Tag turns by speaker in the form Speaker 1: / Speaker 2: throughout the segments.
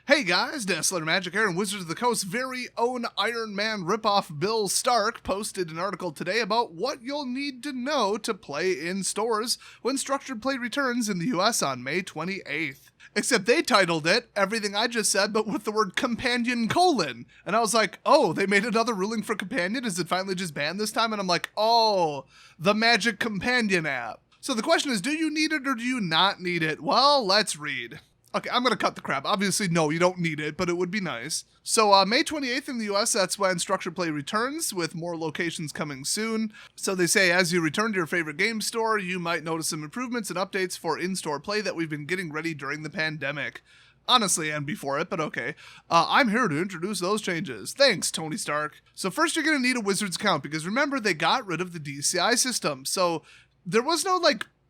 Speaker 1: Hey guys, Dazzler Magic here, and Wizards of the Coast's very own Iron Man ripoff Bill Stark posted an article today about what you'll need to know to play in stores when Structured Play returns in the US on May 28th. Except they titled it everything I just said, but with the word companion : and I was like, oh, they made another ruling for companion? Is it finally just banned this time? And I'm like, oh, the Magic Companion app. So the question is, do you need it or do you not need it? Well, let's read. Okay, I'm going to cut the crap. Obviously, no, you don't need it, but it would be nice. So May 28th in the US, that's when Structured Play returns, with more locations coming soon. So they say as you return to your favorite game store, you might notice some improvements and updates for in-store play that we've been getting ready during the pandemic. Honestly, and before it, but okay. I'm here to introduce those changes. Thanks, Tony Stark. So first you're going to need a Wizards account, because remember, they got rid of the DCI system. So there was no,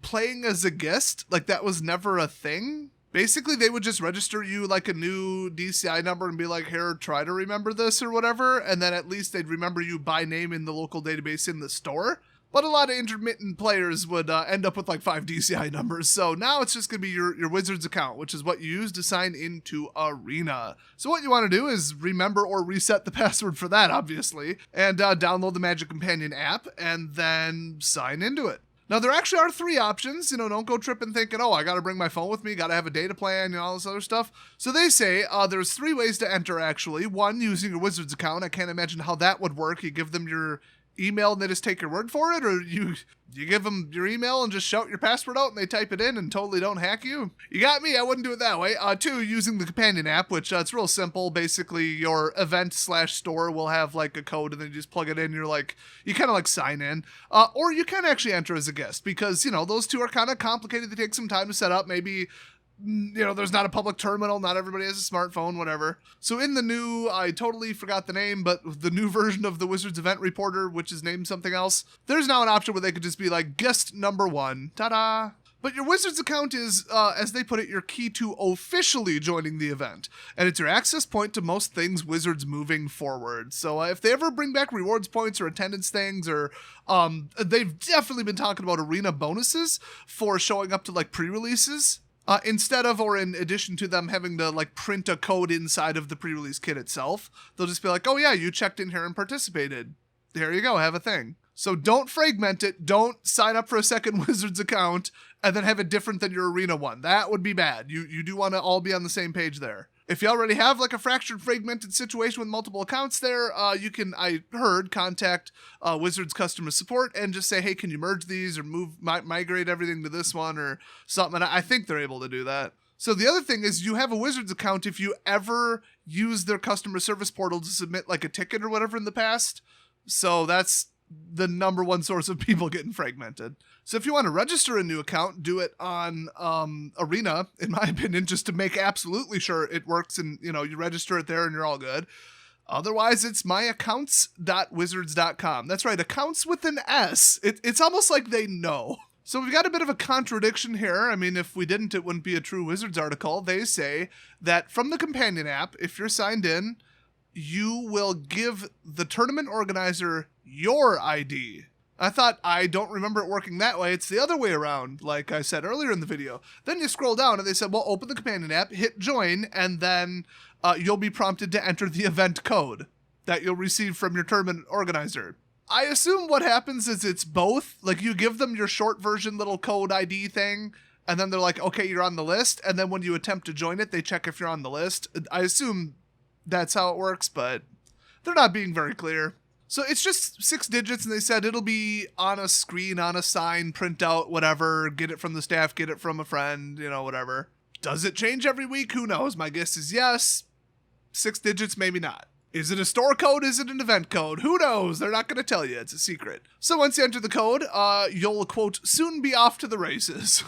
Speaker 1: playing as a guest. That was never a thing. Basically, they would just register you a new DCI number and be like, here, try to remember this or whatever, and then at least they'd remember you by name in the local database in the store. But a lot of intermittent players would end up with 5 DCI numbers, so now it's just going to be your Wizards account, which is what you use to sign into Arena. So what you want to do is remember or reset the password for that, obviously, and download the Magic Companion app, and then sign into it. Now, there actually are 3 options. Don't go tripping thinking, oh, I got to bring my phone with me, got to have a data plan, all this other stuff. So they say there's 3 ways to enter, actually. 1, using your Wizards account. I can't imagine how that would work. You give them your email and they just take your word for it, or you give them your email and just shout your password out and they type it in and totally don't hack you. You got me. I wouldn't do it that way. 2, using the companion app, which it's real simple. Basically, your event/store will have a code, and then you just plug it in. You kind of sign in, or you can actually enter as a guest, because those 2 are kind of complicated. They take some time to set up. Maybe there's not a public terminal, not everybody has a smartphone, whatever. So in the new, I totally forgot the name, but the new version of the Wizards Event Reporter, which is named something else, there's now an option where they could just be guest number 1. Ta-da! But your Wizards account is, as they put it, your key to officially joining the event. And it's your access point to most things Wizards moving forward. So if they ever bring back rewards points or attendance things, or they've definitely been talking about arena bonuses for showing up to pre-releases. Instead of, or in addition to them having to print a code inside of the pre-release kit itself, they'll just be like, oh yeah, you checked in here and participated. Here you go, have a thing. So don't fragment it. Don't sign up for a second Wizards account and then have it different than your arena one. That would be bad. You do want to all be on the same page there. If you already have a fractured, fragmented situation with multiple accounts there, you can, I heard, contact Wizards customer support and just say, hey, can you merge these or migrate everything to this one or something? And I think they're able to do that. So the other thing is, you have a Wizards account if you ever use their customer service portal to submit a ticket or whatever in the past. So that's the number 1 source of people getting fragmented. So if you want to register a new account, do it on Arena, in my opinion, just to make absolutely sure it works, and you register it there and you're all good. Otherwise, it's myaccounts.wizards.com. That's right, accounts with an S. It's almost like they know. So we've got a bit of a contradiction here. I mean, if we didn't, it wouldn't be a true Wizards article. They say that from the companion app, if you're signed in, you will give the tournament organizer your ID. I don't remember it working that way. It's the other way around, like I said earlier in the video. Then you scroll down and they said, well, open the companion app, hit join, and then you'll be prompted to enter the event code that you'll receive from your tournament organizer. I assume what happens is it's both. You give them your short version little code ID thing, and then they're like, okay, you're on the list. And then when you attempt to join it, they check if you're on the list. I assume that's how it works, but they're not being very clear. So it's just 6 digits, and they said it'll be on a screen, on a sign, print out, whatever, get it from the staff, get it from a friend, whatever. Does it change every week? Who knows? My guess is yes. 6 digits, maybe not. Is it a store code? Is it an event code? Who knows? They're not going to tell you. It's a secret. So once you enter the code, you'll, quote, soon be off to the races.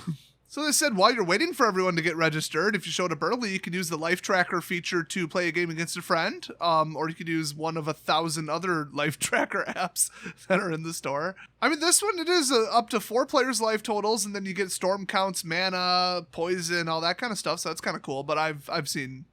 Speaker 1: So they said, while you're waiting for everyone to get registered, if you showed up early, you could use the life tracker feature to play a game against a friend, or you could use one of 1,000 other life tracker apps that are in the store. I mean, this one, it is up to 4 players' life totals, and then you get storm counts, mana, poison, all that kind of stuff, so that's kind of cool. But I've seen,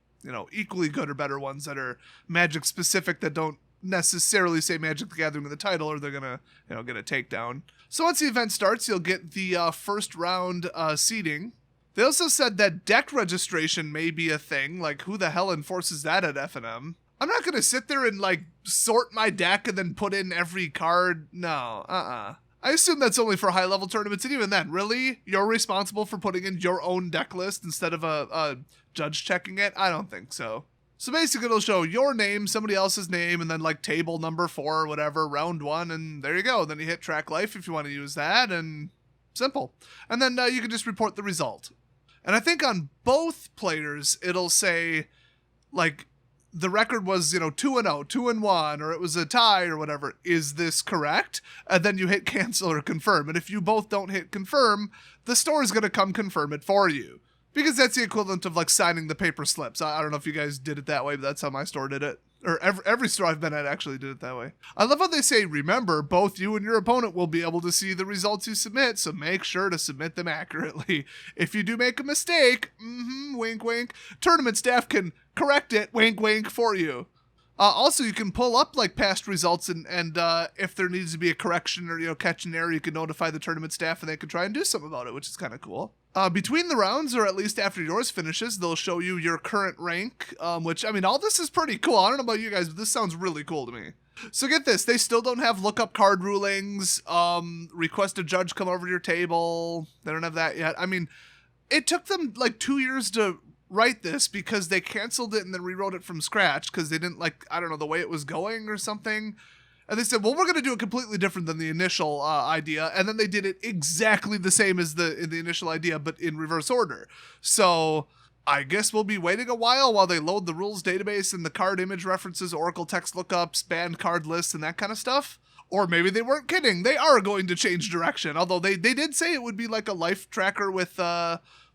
Speaker 1: equally good or better ones that are Magic specific that don't necessarily say Magic the Gathering in the title, or they're gonna get a takedown. So once the event starts, you'll get the first round seeding. They also said that deck registration may be a thing. Like, who the hell enforces that at FNM? I'm not going to sit there and, like, sort my deck and then put in every card. No, I assume that's only for high-level tournaments, and even then, really? You're responsible for putting in your own deck list instead of a judge checking it? I don't think so. So basically, it'll show your name, somebody else's name, and then, like, table number 4 or whatever, round 1, and there you go. Then you hit track life if you want to use that, and simple. And then you can just report the result. And I think on both players, it'll say, like, the record was, 2-0, 2-1, or it was a tie or whatever. Is this correct? And then you hit cancel or confirm. And if you both don't hit confirm, the store is going to come confirm it for you. Because that's the equivalent of, like, signing the paper slips. I don't know if you guys did it that way, but that's how my store did it. Or every store I've been at actually did it that way. I love how they say, remember, both you and your opponent will be able to see the results you submit, so make sure to submit them accurately. If you do make a mistake, wink, wink, tournament staff can correct it, wink, wink, for you. Also, you can pull up, like, past results, and if there needs to be a correction or, catch an error, you can notify the tournament staff, and they can try and do something about it, which is kind of cool. Between the rounds, or at least after yours finishes, they'll show you your current rank, which, I mean, all this is pretty cool. I don't know about you guys, but this sounds really cool to me. So get this, they still don't have lookup card rulings, request a judge come over to your table. They don't have that yet. I mean, it took them, like, 2 years to write this because they canceled it and then rewrote it from scratch because they didn't like, I don't know, the way it was going or something. And they said, well, we're going to do it completely different than the initial idea. And then they did it exactly the same as the initial idea, but in reverse order. So I guess we'll be waiting a while they load the rules database and the card image references, Oracle text lookups, banned card lists, and that kind of stuff. Or maybe they weren't kidding. They are going to change direction. Although they did say it would be like a life tracker with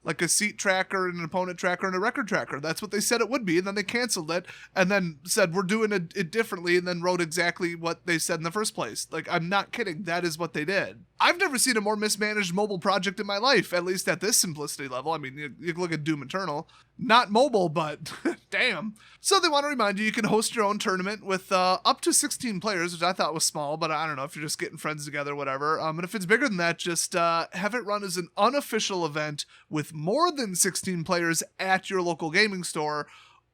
Speaker 1: like a seat tracker and an opponent tracker and a record tracker. That's what they said it would be. And then they canceled it and then said, we're doing it differently, and then wrote exactly what they said in the first place. Like, I'm not kidding. That is what they did. I've never seen a more mismanaged mobile project in my life, at least at this simplicity level. I mean, you can look at Doom Eternal. Not mobile, but damn. So they want to remind you, you can host your own tournament with up to 16 players, which I thought was small, but I don't know if you're just getting friends together, whatever. And if it's bigger than that, just have it run as an unofficial event with more than 16 players at your local gaming store,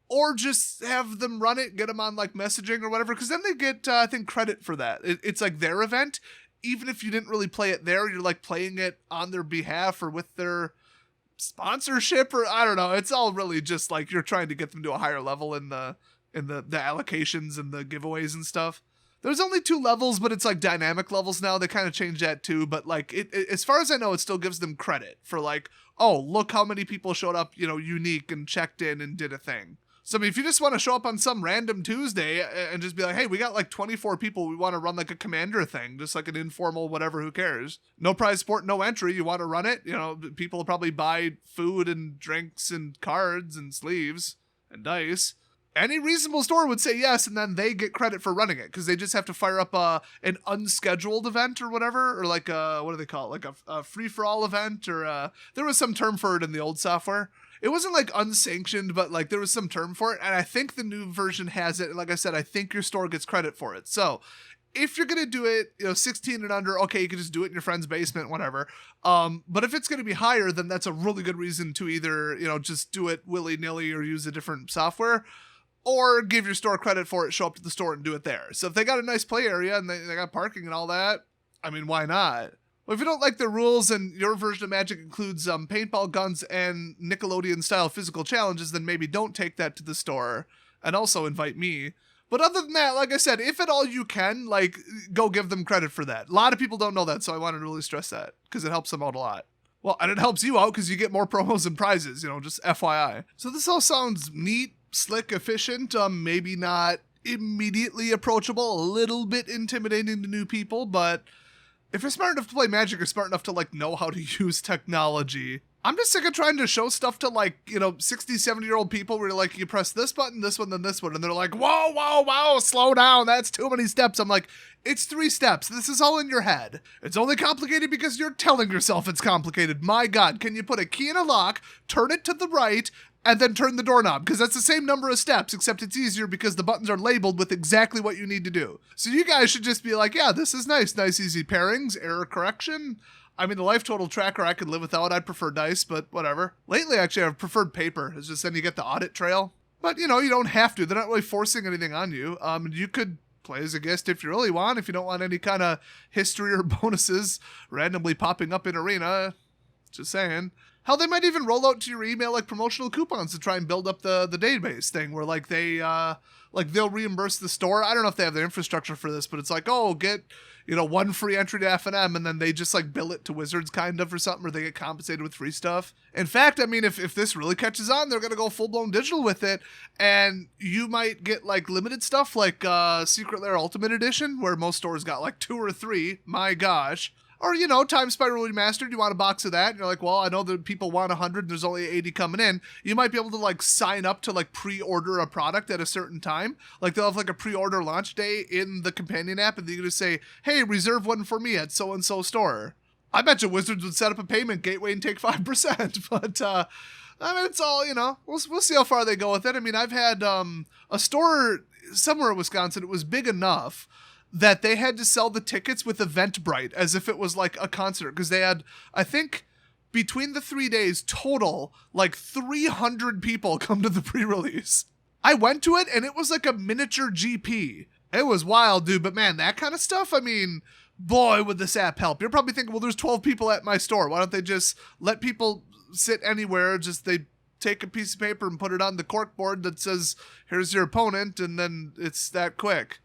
Speaker 1: or just have them run it, get them on like messaging or whatever, because then they get, I think, credit for that. It's like their event. Even if you didn't really play it there, you're like playing it on their behalf or with their sponsorship, or I don't know. It's all really just like you're trying to get them to a higher level in the allocations and the giveaways and stuff. There's only 2 levels, but it's like dynamic levels now. They kind of changed that too, but like it as far as I know, it still gives them credit for like, oh, look how many people showed up, unique and checked in and did a thing. So, I mean, if you just want to show up on some random Tuesday and just be like, hey, we got like 24 people, we want to run like a commander thing, just like an informal whatever, who cares? No prize support, no entry, you want to run it? People will probably buy food and drinks and cards and sleeves and dice. Any reasonable store would say yes, and then they get credit for running it, because they just have to fire up an unscheduled event or whatever, or like what do they call it? Like a free-for-all event, or there was some term for it in the old software. It wasn't like unsanctioned, but like there was some term for it, and I think the new version has it. And like I said, I think your store gets credit for it. So if you're gonna do it, 16 and under, okay, you can just do it in your friend's basement, whatever. But if it's gonna be higher, then that's a really good reason to either just do it willy-nilly or use a different software, or give your store credit for it, show up to the store and do it there. So if they got a nice play area and they got parking and all that, I mean, why not? Well, if you don't like the rules and your version of Magic includes paintball guns and Nickelodeon-style physical challenges, then maybe don't take that to the store, and also invite me. But other than that, like I said, if at all you can, like, go give them credit for that. A lot of people don't know that, so I wanted to really stress that, because it helps them out a lot. Well, and it helps you out because you get more promos and prizes, just FYI. So this all sounds neat, slick, efficient, maybe not immediately approachable, a little bit intimidating to new people, but if you're smart enough to play Magic or smart enough to like know how to use technology, I'm just sick of trying to show stuff to like, 60, 70-year-old people where you're like, you press this button, this one, then this one, and they're like, whoa, slow down, that's too many steps. I'm like, it's 3 steps. This is all in your head. It's only complicated because you're telling yourself it's complicated. My God, can you put a key in a lock, turn it to the right, and then turn the doorknob? Because that's the same number of steps, except it's easier because the buttons are labeled with exactly what you need to do. So you guys should just be like, yeah, this is nice, easy pairings, error correction. I mean, the life total tracker I could live without. I'd prefer dice, but whatever. Lately, actually, I've preferred paper. It's just then you get the audit trail. But, you don't have to. They're not really forcing anything on you. You could play as a guest if you really want. If you don't want any kind of history or bonuses randomly popping up in Arena, just saying. Hell, they might even roll out to your email like promotional coupons to try and build up the database thing where like they'll reimburse the store. I don't know if they have the infrastructure for this, but it's like, oh, get, one free entry to FNM, and then they just like bill it to Wizards kind of or something, or they get compensated with free stuff. In fact, I mean, if this really catches on, they're going to go full-blown digital with it, and you might get like limited stuff like Secret Lair Ultimate Edition, where most stores got like 2 or 3. My gosh. Or, Time Spiral Remastered, you want a box of that, and you're like, well, I know that people want 100, there's only 80 coming in. You might be able to, like, sign up to, like, pre-order a product at a certain time. Like, they'll have, like, a pre-order launch day in the companion app, and they're going to say, hey, reserve one for me at so-and-so store. I bet you Wizards would set up a payment gateway and take 5%, but, I mean, it's all, we'll see how far they go with it. I mean, I've had a store somewhere in Wisconsin, it was big enough that they had to sell the tickets with Eventbrite as if it was like a concert, because they had, I think, between the 3 days total, like 300 people come to the pre-release. I went to it, and it was like a miniature GP. It was wild, dude, but man, that kind of stuff, I mean, boy, would this app help. You're probably thinking, well, there's 12 people at my store. Why don't they just let people sit anywhere, they take a piece of paper and put it on the corkboard that says, here's your opponent, and then it's that quick.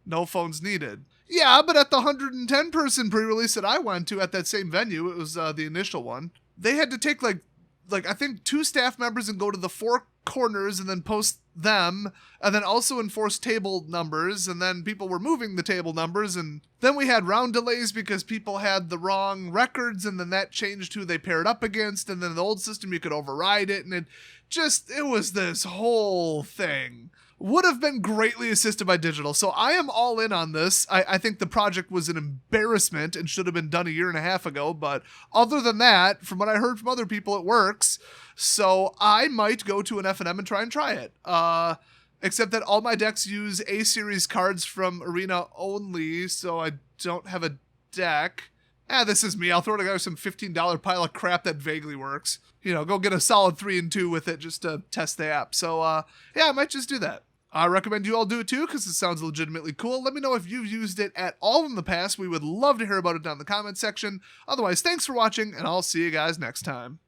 Speaker 1: No phones needed. Yeah, but at the 110 person pre-release that I went to at that same venue, it was the initial one, they had to take like I think 2 staff members and go to the 4 corners and then post them, and then also enforce table numbers, and then people were moving the table numbers, and then we had round delays because people had the wrong records, and then that changed who they paired up against, and then in the old system you could override it, and it was this whole thing. Would have been greatly assisted by digital. So I am all in on this. I think the project was an embarrassment and should have been done 1.5 years ago. But other than that, from what I heard from other people, it works. So I might go to an FNM and try it. Except that all my decks use A-series cards from Arena only, so I don't have a deck. This is me. I'll throw together some $15 pile of crap that vaguely works. Go get a solid 3 and 2 with it just to test the app. So, I might just do that. I recommend you all do it too, because it sounds legitimately cool. Let me know if you've used it at all in the past. We would love to hear about it down in the comments section. Otherwise, thanks for watching, and I'll see you guys next time.